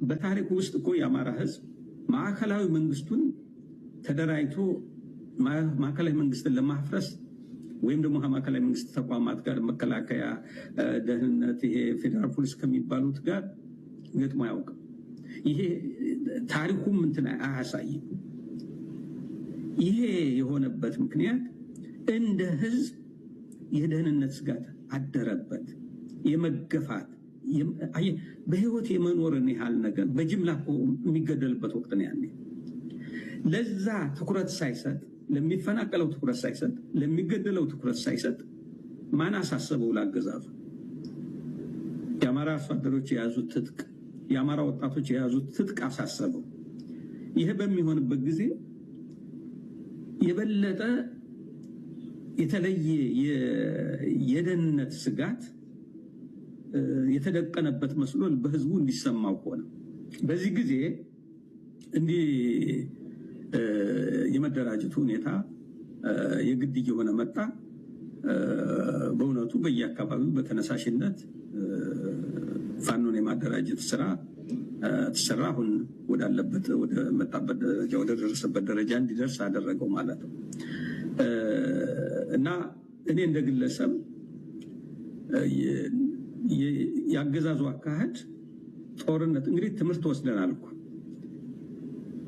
በታሪኩ ውስጥ እኮ የአማራ ህዝብ ማዕከላዊ መንግስቱን ተደራጅቶ ማዕከላዊ መንግስትን ለማፍረስ ወይም ደግሞ ከማዕከላዊ መንግስት ተቋማት ጋር መከላከያ፣ ደህንነት፣ ይሄ ፌዴራል ፖሊስ ከሚባሉት ጋር ገጥሞ አያውቅም። ይሄ ታሪኩም እንትን አያሳይም። ይሄ የሆነበት ምክንያት እንደ ህዝብ የደህንነት ስጋት አደረበት። የመገፋት በህይወት የመኖርን ያህል ነገር በጅምላ የሚገደልበት ወቅት ነው ያኔ። ለዛ ትኩረት ሳይሰጥ፣ ለሚፈናቀለው ትኩረት ሳይሰጥ፣ ለሚገደለው ትኩረት ሳይሰጥ ማን አሳሰበው? ላገዛዙ የአማራ አርሶ አደሮች የያዙት ትጥቅ፣ የአማራ ወጣቶች የያዙት ትጥቅ አሳሰበው። ይሄ በሚሆንበት ጊዜ የበለጠ የተለየ የደህንነት ስጋት የተደቀነበት መስሎ በህዝቡ እንዲሰማው ሆነ። በዚህ ጊዜ እንዲህ የመደራጀቱ ሁኔታ የግድ እየሆነ መጣ። በእውነቱ በየአካባቢው በተነሳሽነት ፋኖን የማደራጀት ስራ ተሰራ። አሁን ወዳለበት ወደ መጣበት ደረጃ ወደ ደረሰበት ደረጃ እንዲደርስ አደረገው ማለት ነው። እና እኔ እንደ ግለሰብ ያገዛዙ አካሄድ ጦርነት እንግዲህ ትምህርት ወስደናል እኮ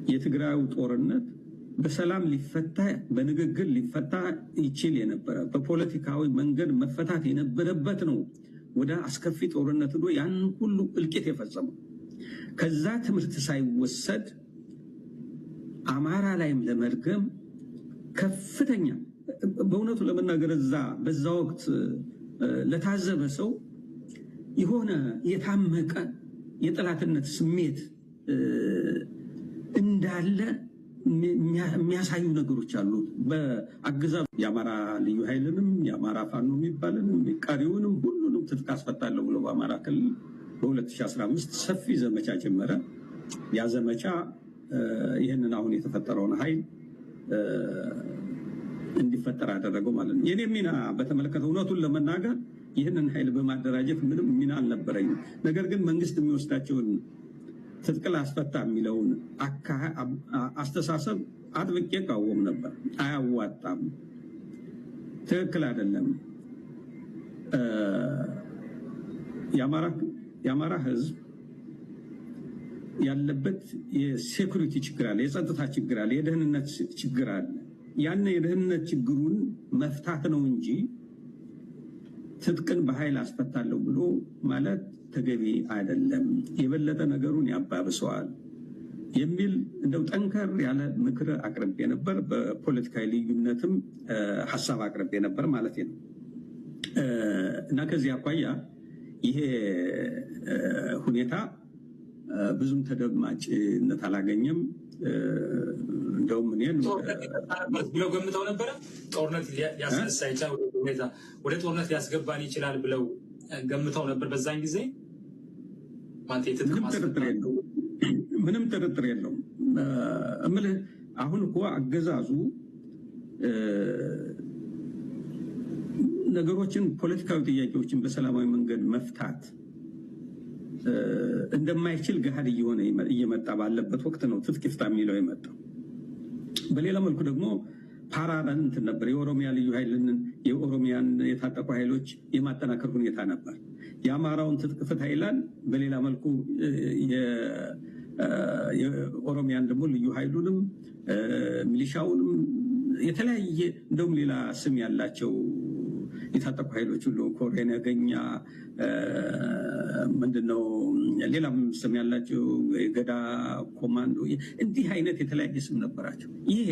የትግራዩ ጦርነት በሰላም ሊፈታ በንግግር ሊፈታ ይችል የነበረ በፖለቲካዊ መንገድ መፈታት የነበረበት ነው። ወደ አስከፊ ጦርነት ሄዶ ያን ሁሉ እልቂት የፈጸመው ከዛ ትምህርት ሳይወሰድ አማራ ላይም ለመርገም ከፍተኛ በእውነቱ ለመናገር በዛ ወቅት ለታዘበ ሰው የሆነ የታመቀ የጠላትነት ስሜት እንዳለ የሚያሳዩ ነገሮች አሉ። በአገዛዙ የአማራ ልዩ ኃይልንም የአማራ ፋኖ የሚባልንም ቀሪውንም ሁሉንም ትጥቅ አስፈታለሁ ብሎ በአማራ ክልል በ2015 ሰፊ ዘመቻ ጀመረ። ያ ዘመቻ ይህንን አሁን የተፈጠረውን ኃይል እንዲፈጠር አደረገው ማለት ነው። የኔ ሚና በተመለከተ እውነቱን ለመናገር ይህንን ኃይል በማደራጀት ምንም ሚና አልነበረኝም። ነገር ግን መንግስት የሚወስዳቸውን ትጥቅ ላስፈታ የሚለውን አስተሳሰብ አጥብቄ እቃወም ነበር። አያዋጣም፣ ትክክል አይደለም። የአማራ ህዝብ ያለበት የሴኩሪቲ ችግር አለ፣ የጸጥታ ችግር አለ፣ የደህንነት ችግር አለ። ያን የደህንነት ችግሩን መፍታት ነው እንጂ ትጥቅን በኃይል አስፈታለሁ ብሎ ማለት ተገቢ አይደለም፣ የበለጠ ነገሩን ያባብሰዋል የሚል እንደው ጠንከር ያለ ምክር አቅርቤ ነበር። በፖለቲካዊ ልዩነትም ሀሳብ አቅርቤ ነበር ማለት ነው። እና ከዚህ አኳያ ይሄ ሁኔታ ብዙም ተደማጭነት አላገኘም። እንደውም እኔን ብለው ገምተው ነበረ። ጦርነት ሊያስነሳ ይችላል፣ ወደ ጦርነት ሊያስገባን ይችላል ብለው ገምተው ነበር በዛን ጊዜ። ምንም ጥርጥር የለውም። እምልህ አሁን እኮ አገዛዙ ነገሮችን ፖለቲካዊ ጥያቄዎችን በሰላማዊ መንገድ መፍታት እንደማይችል ገሃድ እየሆነ እየመጣ ባለበት ወቅት ነው ትጥቅ ይፍታ የሚለው የመጣው። በሌላ መልኩ ደግሞ ፓራራን እንትን ነበር። የኦሮሚያ ልዩ ኃይልን የኦሮሚያን የታጠቁ ኃይሎች የማጠናከር ሁኔታ ነበር። የአማራውን ትጥቅ ፍታ ይላል። በሌላ መልኩ የኦሮሚያን ደግሞ ልዩ ኃይሉንም ሚሊሻውንም የተለያየ እንደውም ሌላ ስም ያላቸው የታጠቁ ኃይሎች ሁሉ ኮሬን ያገኛ ምንድነው ሌላም ስም ያላቸው የገዳ ኮማንዶ እንዲህ አይነት የተለያየ ስም ነበራቸው። ይሄ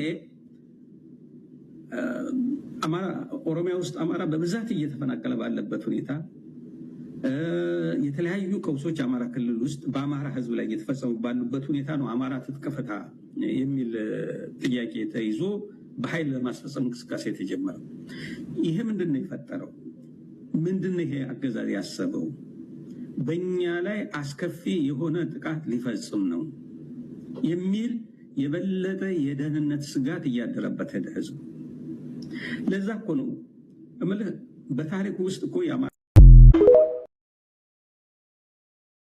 ኦሮሚያ ውስጥ አማራ በብዛት እየተፈናቀለ ባለበት ሁኔታ የተለያዩ ቀውሶች አማራ ክልል ውስጥ በአማራ ሕዝብ ላይ እየተፈጸሙ ባሉበት ሁኔታ ነው አማራ ትጥቅ ፍታ የሚል ጥያቄ ተይዞ በኃይል ለማስፈጸም እንቅስቃሴ የተጀመረው። ይሄ ምንድን ነው የፈጠረው? ምንድን ነው ይሄ አገዛዝ ያሰበው? በእኛ ላይ አስከፊ የሆነ ጥቃት ሊፈጽም ነው የሚል የበለጠ የደህንነት ስጋት እያደረበት ሄደ ህዝቡ። ለዛ እኮ ነው እምልህ በታሪኩ ውስጥ እኮ